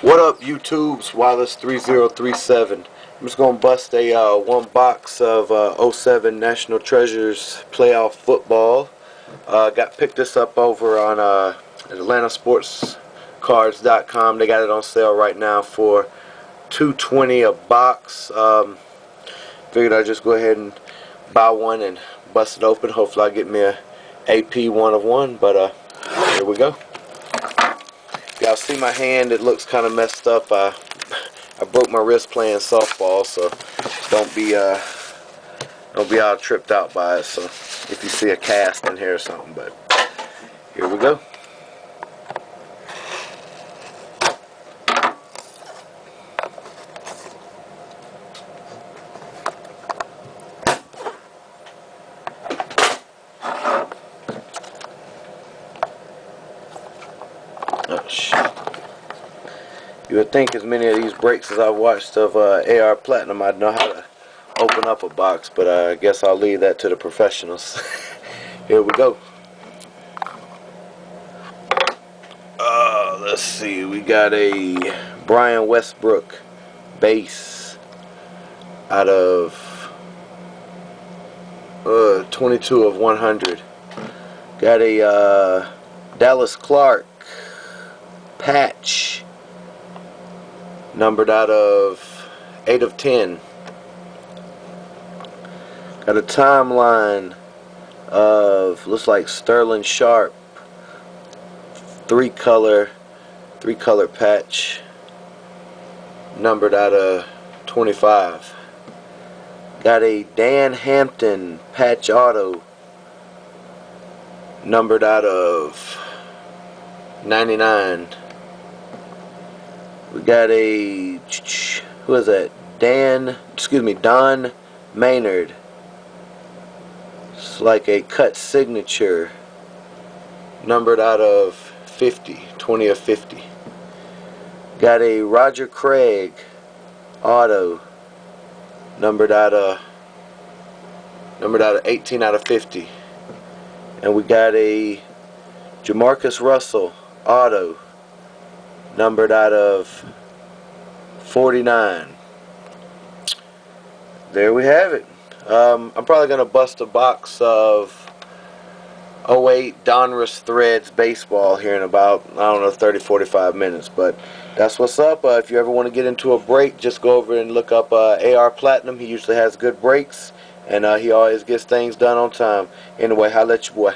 What up, YouTube's Wallace3037. I'm just gonna bust a one box of '07 National Treasures playoff football. Picked this up over on AtlantaSportsCards.com. They got it on sale right now for $2.20 a box. Figured I'd just go ahead and buy one and bust it open. Hopefully I get me a AP 1 of 1. But here we go. Y'all see my hand? It looks kind of messed up. I broke my wrist playing softball, so don't be all tripped out by it. So if you see a cast in here or something, but here we go. Oh shit. You would think as many of these breaks as I've watched of AR Platinum, I'd know how to open up a box, but I guess I'll leave that to the professionals. Here we go. Let's see, we got a Brian Westbrook base out of 22 of 100. Got a Dallas Clark patch numbered out of 8 of 10. Got a timeline of, looks like Sterling Sharp, three color patch numbered out of 25. Got a Dan Hampton patch auto numbered out of 99. We got a, who is that? Don Maynard. It's like a cut signature numbered out of 50, 20 of 50. Got a Roger Craig auto numbered out of 18 out of 50. And we got a Jamarcus Russell auto numbered out of 49. There we have it. I'm probably going to bust a box of '08 Donruss Threads baseball here in about, I don't know, 30-45 minutes. But that's what's up. If you ever want to get into a break, just go over and look up AR Platinum. He usually has good breaks, and he always gets things done on time. Anyway, holla at your boy.